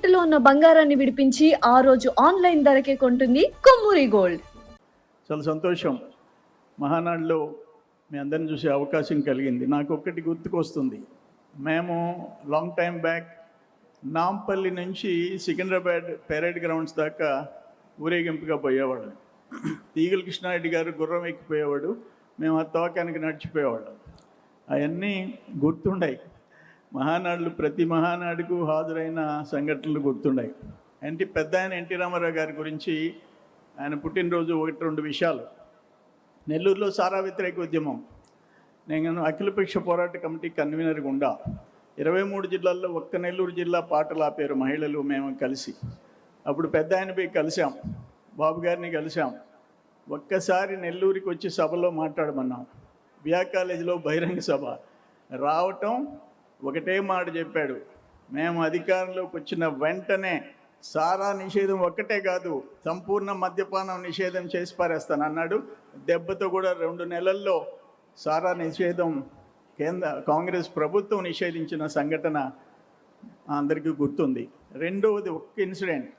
తాకట్టులో ఉన్న బంగారాన్ని విడిపించి ఆ రోజు ఆన్లైన్ ధరకే కొంటుంది కొమ్మూరి గోల్డ్. చాలా సంతోషం. మహానాడులో మీ అందరిని చూసే అవకాశం కలిగింది. నాకు ఒక్కటి గుర్తుకొస్తుంది. మేము లాంగ్ టైం బ్యాక్ నాంపల్లి నుంచి సికింద్రాబాద్ పెరేడ్ గ్రౌండ్స్ దాకా ఊరేగింపుగా పోయేవాళ్ళం. తీగల కృష్ణారెడ్డి గారు గుర్రం ఎక్కిపోయేవాడు, మేము ఆ తోకానికి నడిచిపోయేవాళ్ళం. అవన్నీ గుర్తుండాయి. మహానాడులు ప్రతి మహానాడుకు హాజరైన సంఘటనలు గుర్తుండాయి. పెద్ద ఆయన ఎన్టీ రామారావు గారి గురించి ఆయన పుట్టినరోజు 1-2 విషయాలు. నెల్లూరులో సారా వ్యతిరేక ఉద్యమం, నేను అఖిలపక్ష పోరాట కమిటీ కన్వీనర్గా ఉండా. 23 జిల్లాల్లో ఒక్క నెల్లూరు జిల్లా పాటలు ఆపారు మహిళలు, మేము కలిసి. అప్పుడు పెద్ద ఆయన పోయి కలిసాం, బాబు గారిని కలిసాం. ఒక్కసారి నెల్లూరికి వచ్చి సభలో మాట్లాడమన్నాం. బిఆర్ కాలేజీలో బహిరంగ సభ. రావటం ఒకటే మాట చెప్పాడు, మేము అధికారంలోకి వచ్చిన వెంటనే సారా నిషేధం ఒక్కటే కాదు, సంపూర్ణ మద్యపానం నిషేధం చేసి పారేస్తాను అన్నాడు. దెబ్బతో కూడా 2 నెలల్లో సారా నిషేధం కాంగ్రెస్ ప్రభుత్వం నిషేధించిన సంఘటన అందరికీ గుర్తుంది. రెండవది ఒక్క ఇన్సిడెంట్,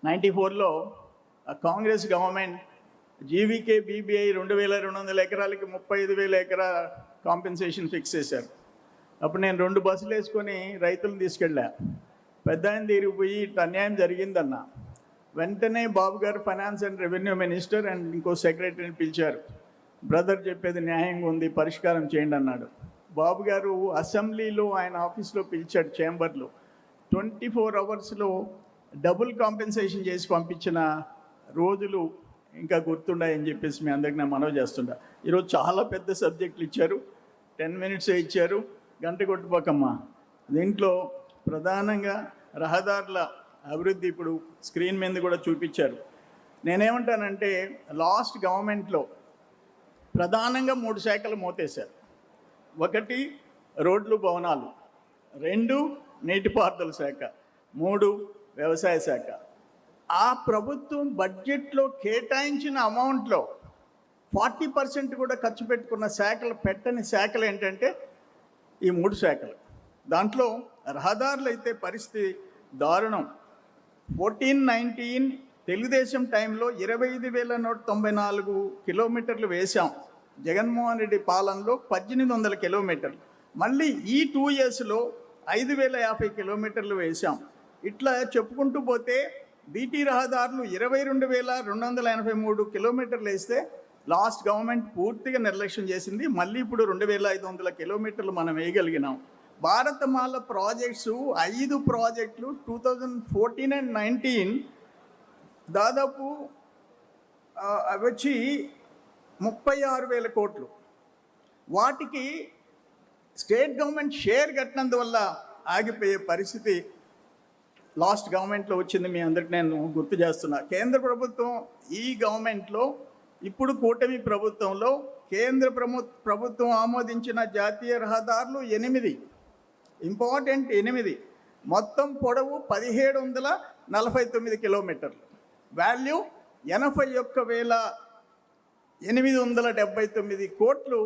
94లో కాంగ్రెస్ గవర్నమెంట్ జీవీకే బీబీఐ 2200 ఎకరాలకి 35,000 ఎకరా కాంపెన్సేషన్ ఫిక్స్ చేశారు. అప్పుడు నేను 2 బస్సులు వేసుకొని రైతులను తీసుకెళ్ళా. పెద్ద ఆయన తిరిగిపోయి ఇట్లా అన్యాయం జరిగిందన్న. వెంటనే బాబు గారు finance and revenue minister and ఇంకో సెక్రటరీని పిలిచారు. బ్రదర్ చెప్పేది న్యాయంగా ఉంది, పరిష్కారం చేయండి అన్నాడు. బాబు గారు అసెంబ్లీలో ఆయన ఆఫీస్లో పిలిచాడు, చేంబర్లో. 24 అవర్స్లో డబుల్ కాంపెన్సేషన్ చేసి పంపించిన రోజులు ఇంకా గుర్తుండాయని చెప్పేసి మీ అందరికి నేను మనవి చేస్తుంటా. ఈరోజు చాలా పెద్ద సబ్జెక్టులు ఇచ్చారు, 10 మినిట్సే ఇచ్చారు, గంట కొట్టుకోకమ్మా. దీంట్లో ప్రధానంగా రహదారుల అభివృద్ధి ఇప్పుడు స్క్రీన్ మీద కూడా చూపించారు. నేనేమంటానంటే లాస్ట్ గవర్నమెంట్లో ప్రధానంగా 3 శాఖలు మోతేశారు. 1 రోడ్లు భవనాలు, 2 నీటిపారుదల శాఖ, 3 వ్యవసాయ శాఖ. ఆ ప్రభుత్వం బడ్జెట్లో కేటాయించిన అమౌంట్లో 40% కూడా ఖర్చు పెట్టుకున్న శాఖలు, పెట్టని శాఖలు ఏంటంటే ఈ 3 శాఖలు. దాంట్లో రహదారులు అయితే పరిస్థితి దారుణం. 14-19 తెలుగుదేశం టైంలో 25,194 కిలోమీటర్లు వేశాం. జగన్మోహన్ రెడ్డి పాలనలో 1,800 కిలోమీటర్లు. మళ్ళీ ఈ 2 ఇయర్స్లో 5,050 కిలోమీటర్లు వేశాం. ఇట్లా చెప్పుకుంటూ పోతే బీటీ రహదారులు 22,283 కిలోమీటర్లు వేస్తే లాస్ట్ గవర్నమెంట్ పూర్తిగా నిర్లక్ష్యం చేసింది. మళ్ళీ ఇప్పుడు 2,500 కిలోమీటర్లు మనం వేయగలిగినాం. భారతమాల ప్రాజెక్ట్స్ 5 ప్రాజెక్టులు 2014 and 19 దాదాపు అవి వచ్చి 36,000 కోట్లు. వాటికి స్టేట్ గవర్నమెంట్ షేర్ కట్టినందువల్ల ఆగిపోయే పరిస్థితి లాస్ట్ గవర్నమెంట్లో వచ్చింది. మీ అందరికి నేను గుర్తు చేస్తున్నా. కేంద్ర ప్రభుత్వం ఈ గవర్నమెంట్లో, ఇప్పుడు కూటమి ప్రభుత్వంలో కేంద్ర ప్రభుత్వం ఆమోదించిన జాతీయ రహదారులు 8, ఇంపార్టెంట్ 8. మొత్తం పొడవు 1,749 కిలోమీటర్లు, వాల్యూ 81,879 కోట్లు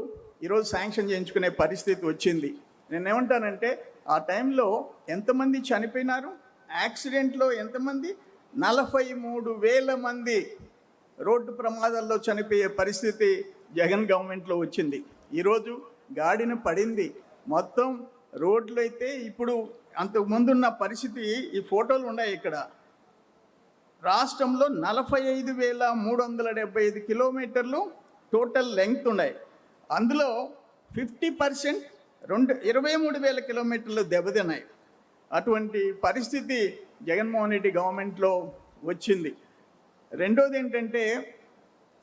ఈరోజు శాంక్షన్ చేయించుకునే పరిస్థితి వచ్చింది. నేనేమంటానంటే ఆ టైంలో ఎంతమంది చనిపోయినారు, యాక్సిడెంట్లో ఎంతమంది, 43,000 మంది రోడ్డు ప్రమాదాల్లో చనిపోయే పరిస్థితి జగన్ గవర్నమెంట్లో వచ్చింది. ఈరోజు గాడిన పడింది. మొత్తం రోడ్లు అయితే ఇప్పుడు అంతకుముందున్న పరిస్థితి, ఈ ఫోటోలు ఉన్నాయి ఇక్కడ. రాష్ట్రంలో 45,375 కిలోమీటర్లు టోటల్ లెంగ్త్ ఉన్నాయి. అందులో 50% 23,000 కిలోమీటర్లు దెబ్బతిన్నాయి. అటువంటి పరిస్థితి జగన్మోహన్ రెడ్డి గవర్నమెంట్లో వచ్చింది. రెండోది ఏంటంటే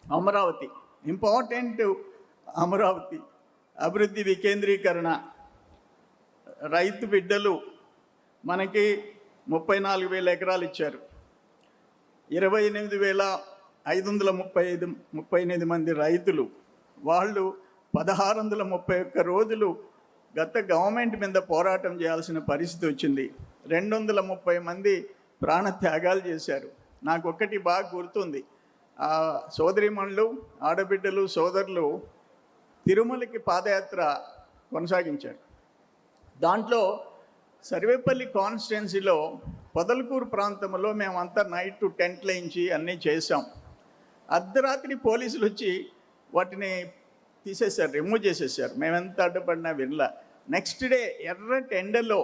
అమరావతి, ఇంపార్టెంట్. అమరావతి అభివృద్ధి వికేంద్రీకరణ. రైతు బిడ్డలు మనకి 34,000 ఎకరాలు ఇచ్చారు. 28,538 మంది రైతులు, వాళ్ళు 1,631 రోజులు గత గవర్నమెంట్ మీద పోరాటం చేయాల్సిన పరిస్థితి వచ్చింది. 230 మంది ప్రాణ త్యాగాలు చేశారు. నాకు ఒక్కటి బాగా గుర్తుంది, ఆ సోదరిమణులు, ఆడబిడ్డలు, సోదరులు తిరుమలకి పాదయాత్ర కొనసాగించారు. దాంట్లో సర్వేపల్లి కాన్స్టిట్యున్సీలో పొదలకూరు ప్రాంతంలో మేమంతా నైట్ టెంట్లు వేయించి అన్నీ చేసాం. అర్ధరాత్రి పోలీసులు వచ్చి వాటిని తీసేశారు, రిమూవ్ చేసేసారు. మేమెంత అడ్డుపడినా వినలా. నెక్స్ట్ డే ఎర్రటి ఎండలో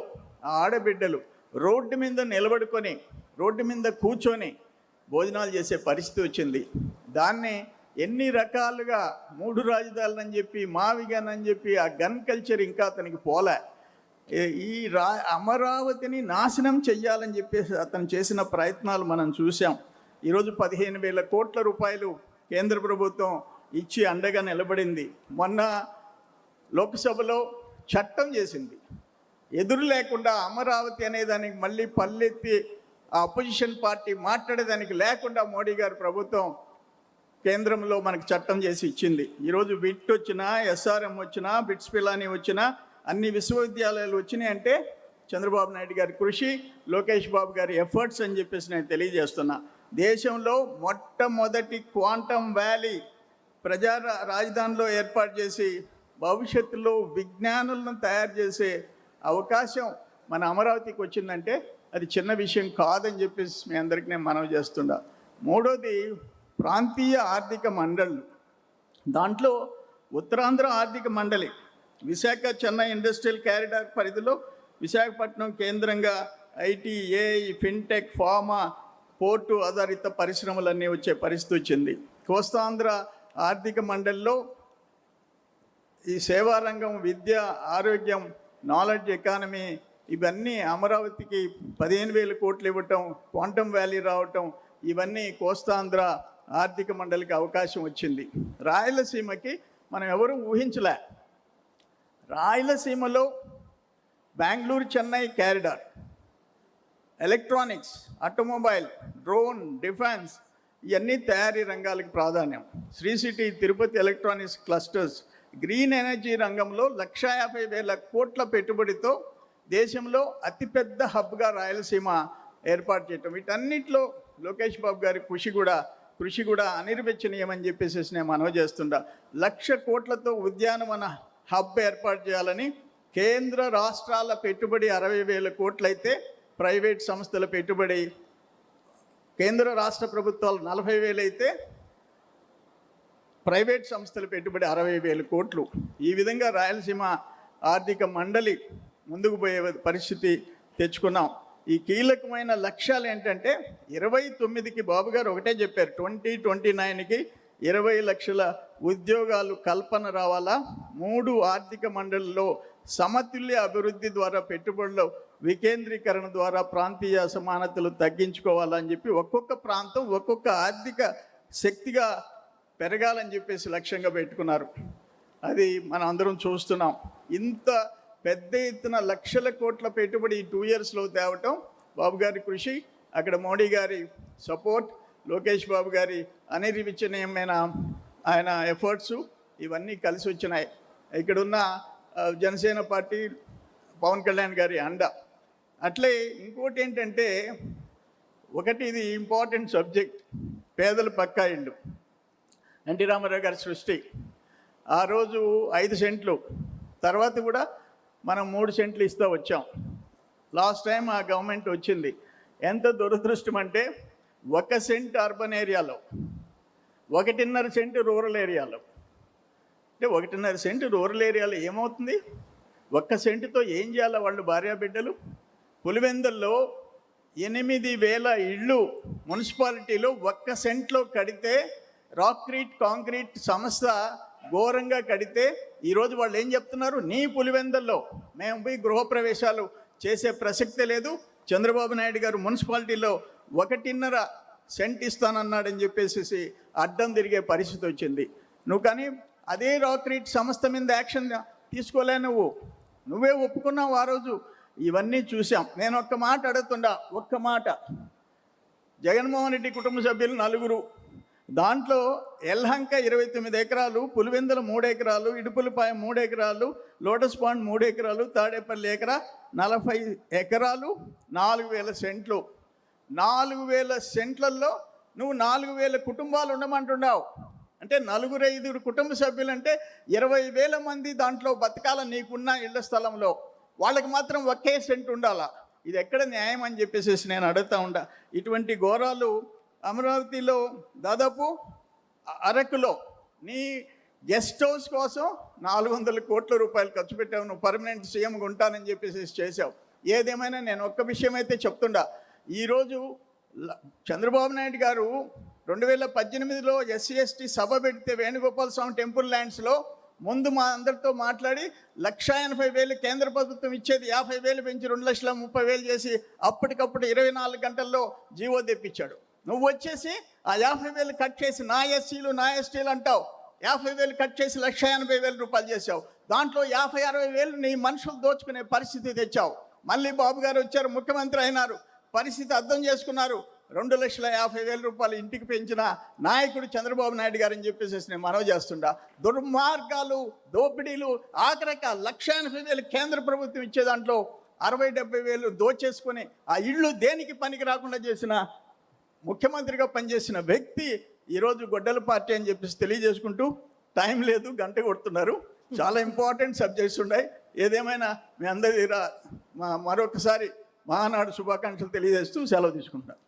ఆ ఆడబిడ్డలు రోడ్డు మీద నిలబడుకొని, రోడ్డు మీద కూర్చొని భోజనాలు చేసే పరిస్థితి వచ్చింది. దాన్ని ఎన్ని రకాలుగా 3 రాజధానులని చెప్పి, మావిగానని చెప్పి, ఆ గన్ కల్చర్ ఇంకా అతనికి పోలే. ఈ అమరావతిని నాశనం చెయ్యాలని చెప్పేసి అతను చేసిన ప్రయత్నాలు మనం చూసాం. ఈరోజు 15,000 కోట్ల రూపాయలు కేంద్ర ప్రభుత్వం ఇచ్చి అండగా నిలబడింది. మొన్న లోక్సభలో చట్టం చేసింది. ఎదురు లేకుండా అమరావతి అనేదానికి మళ్ళీ పల్లెత్తి ఆ అపోజిషన్ పార్టీ మాట్లాడేదానికి లేకుండా మోడీ గారి ప్రభుత్వం కేంద్రంలో మనకు చట్టం చేసి ఇచ్చింది. ఈరోజు బిట్ వచ్చినా, ఎస్ఆర్ఎం వచ్చినా, బిట్స్ పిలాని వచ్చినా, అన్ని విశ్వవిద్యాలయాలు వచ్చినాయి అంటే చంద్రబాబు నాయుడు గారి కృషి, లోకేష్ బాబు గారి ఎఫర్ట్స్ అని చెప్పేసి నేను తెలియజేస్తున్నా. దేశంలో మొట్టమొదటి క్వాంటమ్ వ్యాలీ ప్రజా రాజధానిలో ఏర్పాటు చేసి భవిష్యత్తులో విజ్ఞానులను తయారు చేసే అవకాశం మన అమరావతికి వచ్చిందంటే అది చిన్న విషయం కాదని చెప్పేసి మీ అందరికీ నేను మనవి చేస్తున్నా. మూడోది ప్రాంతీయ ఆర్థిక మండళ్ళు. దాంట్లో ఉత్తరాంధ్ర ఆర్థిక మండలి విశాఖ చెన్నై ఇండస్ట్రియల్ కారిడార్ పరిధిలో విశాఖపట్నం కేంద్రంగా IT, AI, fintech, pharma, port ఆధారిత పరిశ్రమలన్నీ వచ్చే పరిస్థితి వచ్చింది. కోస్తాంధ్ర ఆర్థిక మండలిలో ఈ సేవారంగం, విద్య, ఆరోగ్యం, నాలెడ్జ్ ఎకానమీ ఇవన్నీ అమరావతికి 15,000 కోట్లు ఇవ్వటం, క్వాంటమ్ వ్యాలీ రావటం, ఇవన్నీ కోస్తాంధ్ర ఆర్థిక మండలికి అవకాశం వచ్చింది. రాయలసీమకి మనం ఎవరు ఊహించలే. రాయలసీమలో Bengaluru Chennai corridor, electronics, automobile, drone, defence ఇవన్నీ తయారీ రంగాలకు ప్రాధాన్యం. Sri city, Tirupati electronics clusters, green energy రంగంలో 150,000 కోట్ల పెట్టుబడితో దేశంలో అతిపెద్ద హబ్గా రాయలసీమ ఏర్పాటు చేయటం, వీటన్నిటిలో లోకేష్ బాబు గారి కృషి కూడా అనిర్వచనీయమని చెప్పేసి నేను మనవి చేస్తుంటా. 1,00,000 కోట్లతో ఉద్యానవన హబ్ ఏర్పాటు చేయాలని కేంద్ర రాష్ట్రాల పెట్టుబడి 60,000 కోట్లయితే ప్రైవేట్ సంస్థల పెట్టుబడి కేంద్ర రాష్ట్ర ప్రభుత్వాలు 40,000 అయితే ప్రైవేట్ సంస్థల పెట్టుబడి 60,000 కోట్లు. ఈ విధంగా రాయలసీమ ఆర్థిక మండలి ముందుకు పోయే పరిస్థితి తెచ్చుకున్నాం. ఈ కీలకమైన లక్ష్యాలు ఏంటంటే 29కి బాబు గారు ఒకటే చెప్పారు, 2029కి 20 లక్షల ఉద్యోగాలు కల్పన రావాలా, 3 ఆర్థిక మండలిలో సమతుల్య అభివృద్ధి ద్వారా, పెట్టుబడుల వికేంద్రీకరణ ద్వారా ప్రాంతీయ అసమానతలు తగ్గించుకోవాలని చెప్పి ఒక్కొక్క ప్రాంతం ఒక్కొక్క ఆర్థిక శక్తిగా పెరగాలని చెప్పేసి లక్ష్యంగా పెట్టుకున్నారు. అది మనం అందరం చూస్తున్నాం. ఇంత పెద్ద ఎత్తున 1,00,000 కోట్ల పెట్టుబడి 2 ఇయర్స్లో తేవటం బాబు గారి కృషి, అక్కడ మోడీ గారి సపోర్ట్, లోకేష్ బాబు గారి అనిర్వచనీయమైన ఆయన ఎఫర్ట్స్ ఇవన్నీ కలిసి వచ్చినాయి. ఇక్కడున్న జనసేన పార్టీ, పవన్ కళ్యాణ్ గారి అండ. అట్లే ఇంకోటి ఏంటంటే, ఒకటి ఇది ఇంపార్టెంట్ సబ్జెక్ట్, పేదల పక్కా ఇళ్ళు. ఎన్టీ రామారావు గారి సృష్టి. ఆ రోజు 5 సెంట్లు, తర్వాత కూడా మనం 3 సెంట్లు ఇస్తూ వచ్చాం. లాస్ట్ టైం ఆ గవర్నమెంట్ వచ్చింది. ఎంత దురదృష్టం అంటే 1 సెంట్ అర్బన్ ఏరియాలో, 1.5 సెంటు రూరల్ ఏరియాలో. అంటే 1.5 సెంటు రూరల్ ఏరియాలో ఏమవుతుంది? 1 సెంటుతో ఏం చేయాలి వాళ్ళు భార్యాబిడ్డలు? పులివెందుల్లో 8,000 ఇళ్ళు మున్సిపాలిటీలో 1 సెంట్లో కడితే, రాక్రీట్ కాంక్రీట్ సంస్థ ఘోరంగా కడితే, ఈరోజు వాళ్ళు ఏం చెప్తున్నారు? నీ పులివెందుల్లో మేము పోయి గృహప్రవేశాలు చేసే ప్రసక్తే లేదు, చంద్రబాబు నాయుడు గారు మున్సిపాలిటీలో 1.5 సెంట్ ఇస్తానన్నాడని చెప్పేసి అడ్డం తిరిగే పరిస్థితి వచ్చింది. నువ్వు కానీ అదే రాక్రీట్ సంస్థ మీద యాక్షన్ తీసుకోలే, నువ్వే ఒప్పుకున్నావు ఆ రోజు. ఇవన్నీ చూసాం. నేను ఒక్క మాట అడుగుతుండా, ఒక్క మాట. జగన్మోహన్ రెడ్డి కుటుంబ సభ్యులు 4, దాంట్లో ఎల్హంక 29 ఎకరాలు, పులివెందుల 3 ఎకరాలు, ఇడుపులపాయ 3 ఎకరాలు, లోటస్ పాండ్ 3 ఎకరాలు, తాడేపల్లి ఎకరా 40 ఎకరాలు, 4,000 సెంట్లు. 4,000 సెంట్లలో నువ్వు 4,000 కుటుంబాలు ఉండమంటున్నావు. అంటే 4-5 కుటుంబ సభ్యులు అంటే 20,000 మంది దాంట్లో బతకాల నీకున్న ఇళ్ల స్థలంలో. వాళ్ళకి మాత్రం 1 సెంట్ ఉండాలా? ఇది ఎక్కడ న్యాయం అని చెప్పేసి నేను అడుగుతా ఉంటా. ఇటువంటి ఘోరాలు అమరావతిలో దాదాపు అరకులో నీ గెస్ట్ హౌస్ కోసం 400 కోట్ల రూపాయలు ఖర్చు పెట్టావు, నువ్వు పర్మనెంట్ సీఎంగా ఉంటానని చెప్పేసి చేసావు. ఏదేమైనా నేను ఒక్క విషయం అయితే చెప్తుండా, ఈరోజు చంద్రబాబు నాయుడు గారు 2018లో ఎస్సీ ఎస్టీ సభ పెడితే వేణుగోపాల స్వామి టెంపుల్ ల్యాండ్స్లో ముందు మా అందరితో మాట్లాడి 1,80,000 కేంద్ర ప్రభుత్వం ఇచ్చేది 50,000 పెంచి 2,30,000 చేసి అప్పటికప్పుడు 24 గంటల్లో జీవో తెప్పించాడు. నువ్వు వచ్చేసి ఆ 50,000 కట్ చేసి నా ఎస్సీలు నా ఎస్టీలు అంటావు, 50,000 కట్ చేసి 1,80,000 రూపాయలు చేసావు. దాంట్లో 50,000-60,000 నీ మనుషులు దోచుకునే పరిస్థితి తెచ్చావు. మళ్ళీ బాబు గారు వచ్చారు, ముఖ్యమంత్రి అయినారు, పరిస్థితి అర్థం చేసుకున్నారు. 2,50,000 రూపాయలు ఇంటికి పెంచిన నాయకుడు చంద్రబాబు నాయుడు గారు అని చెప్పేసి నేను మనవి చేస్తుండా. దుర్మార్గాలు, దోపిడీలు, ఆఖరిక 1,80,000 కేంద్ర ప్రభుత్వం ఇచ్చే దాంట్లో 60,000-70,000 దోచేసుకొని ఆ ఇళ్ళు దేనికి పనికి రాకుండా చేసిన ముఖ్యమంత్రిగా పనిచేసిన వ్యక్తి ఈరోజు గొడ్డల పార్టీ అని చెప్పేసి తెలియజేసుకుంటూ, టైం లేదు, గంట కొడుతున్నారు, చాలా ఇంపార్టెంట్ సబ్జెక్ట్స్ ఉన్నాయి. ఏదేమైనా మీ అందరి మరొకసారి మహానాడు శుభాకాంక్షలు తెలియజేస్తూ సెలవు తీసుకుంటాను.